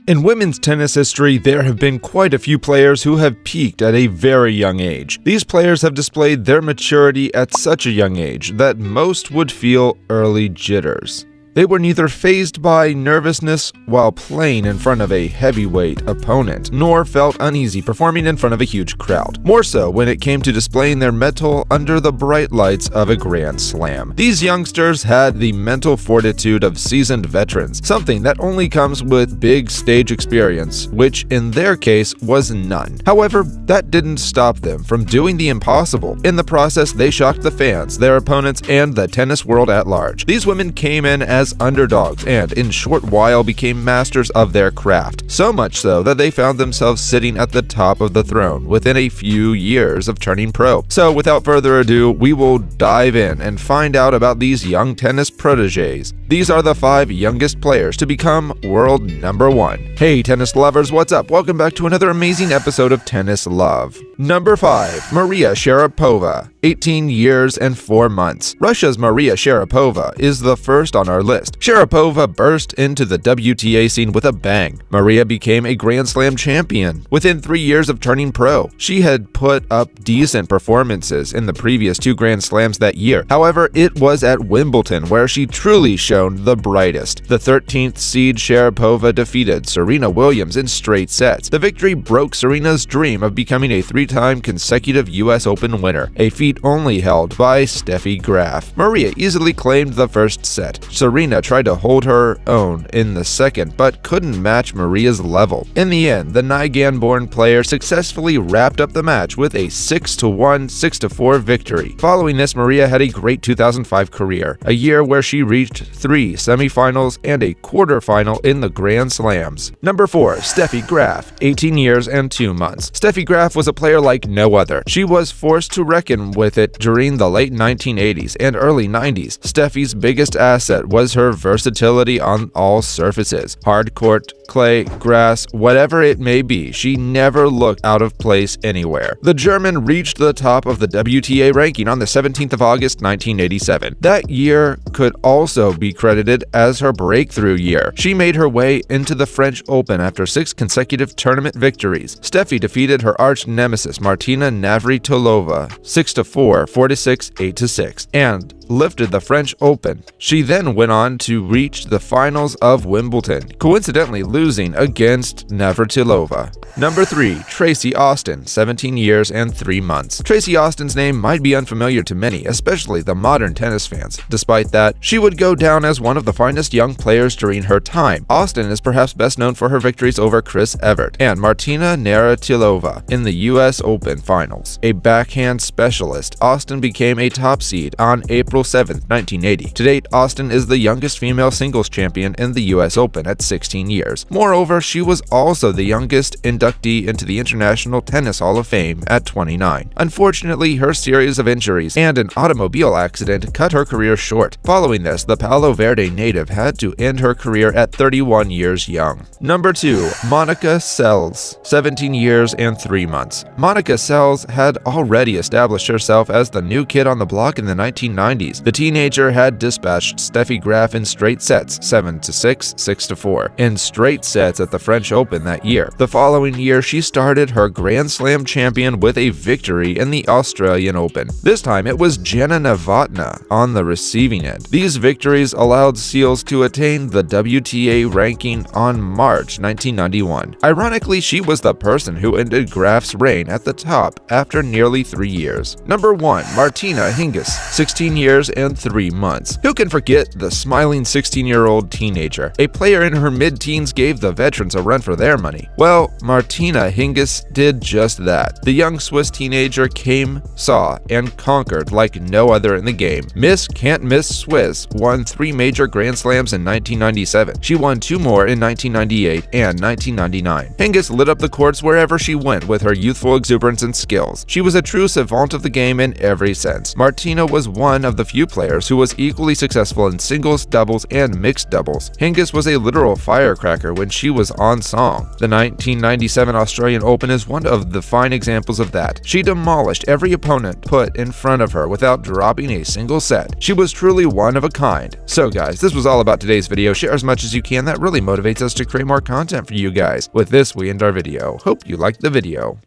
In women's tennis history, there have been quite a few players who have peaked at a very young age. These players have displayed their maturity at such a young age that most would feel early jitters. They were neither fazed by nervousness while playing in front of a heavyweight opponent, nor felt uneasy performing in front of a huge crowd. More so when it came to displaying their mettle under the bright lights of a Grand Slam. These youngsters had the mental fortitude of seasoned veterans, something that only comes with big stage experience, which in their case was none. However, that didn't stop them from doing the impossible. In the process, they shocked the fans, their opponents, and the tennis world at large. These women came in as underdogs and in short while became masters of their craft, so much so that they found themselves sitting at the top of the throne within a few years of turning pro. So without further ado, we will dive in and find out about these young tennis proteges. These are the 5 youngest players to become world number 1. Hey tennis lovers, what's up? Welcome back to another amazing episode of Tennis Love. Number 5. Maria Sharapova, 18 years and 4 months. Russia's Maria Sharapova is the first on our list. Sharapova burst into the WTA scene with a bang. Maria became a Grand Slam champion within 3 years of turning pro. She had put up decent performances in the previous 2 Grand Slams that year. However, it was at Wimbledon where she truly shone the brightest. The 13th seed Sharapova defeated Serena Williams in straight sets. The victory broke Serena's dream of becoming a 3-time consecutive US Open winner, a feat only held by Steffi Graf. Maria easily claimed the first set. Serena tried to hold her own in the second, but couldn't match Maria's level. In the end, the Nigerian-born player successfully wrapped up the match with a 6-1, 6-4 victory. Following this, Maria had a great 2005 career, a year where she reached 3 semifinals and a quarterfinal in the Grand Slams. Number 4. Steffi Graf, 18 years and 2 months. Steffi Graf was a player like no other. She was forced to reckon with it during the late 1980s and early 90s. Steffi's biggest asset was her versatility on all surfaces. Hard court, clay, grass, whatever it may be, she never looked out of place anywhere. The German reached the top of the WTA ranking on the 17th of August 1987. That year could also be credited as her breakthrough year. She made her way into the French Open after 6 consecutive tournament victories. Steffi defeated her arch nemesis Martina Navratilova 6-4, 4-6, 8-6, and lifted the French Open. She then went on to reach the finals of Wimbledon, coincidentally losing against Navratilova. Number 3. Tracy Austin, 17 years and 3 months. Tracy Austin's name might be unfamiliar to many, especially the modern tennis fans. Despite that, she would go down as one of the finest young players during her time. Austin is perhaps best known for her victories over Chris Evert and Martina Navratilova in the US Open finals. A backhand specialist, Austin became a top seed on April 7, 1980. To date, Austin is the youngest female singles champion in the US Open at 16 years. Moreover, she was also the youngest inductee into the International Tennis Hall of Fame at 29. Unfortunately, her series of injuries and an automobile accident cut her career short. Following this, the Palo Verde native had to end her career at 31 years young. Number 2. Monica Seles, 17 years and 3 months. Monica Seles had already established herself as the new kid on the block in the 1990s. The teenager had dispatched Steffi Graf in straight sets, 7-6, 6-4, in straight sets at the French Open that year. The following year, she started her Grand Slam champion with a victory in the Australian Open. This time, it was Jana Novotná on the receiving end. These victories allowed Seles to attain the WTA ranking on March 1991. Ironically, she was the person who ended Graf's reign at the top after nearly 3 years. Number 1. Martina Hingis, 16 years and 3 months. Who can forget the smiling 16-year-old teenager? A player in her mid-teens gave the veterans a run for their money. Well, Martina Hingis did just that. The young Swiss teenager came, saw, and conquered like no other in the game. Miss Can't Miss Swiss won 3 major Grand Slams in 1997. She won 2 more in 1998 and 1999. Hingis lit up the courts wherever she went with her youthful exuberance and skills. She was a true savant of the game in every sense. Martina was one of the few players who was equally successful in singles, doubles, and mixed doubles. Hingis was a literal firecracker when she was on song. The 1997 Australian Open is one of the fine examples of that. She demolished every opponent put in front of her without dropping a single set. She was truly one of a kind. So guys, this was all about today's video. Share as much as you can. That really motivates us to create more content for you guys. With this, we end our video. Hope you liked the video.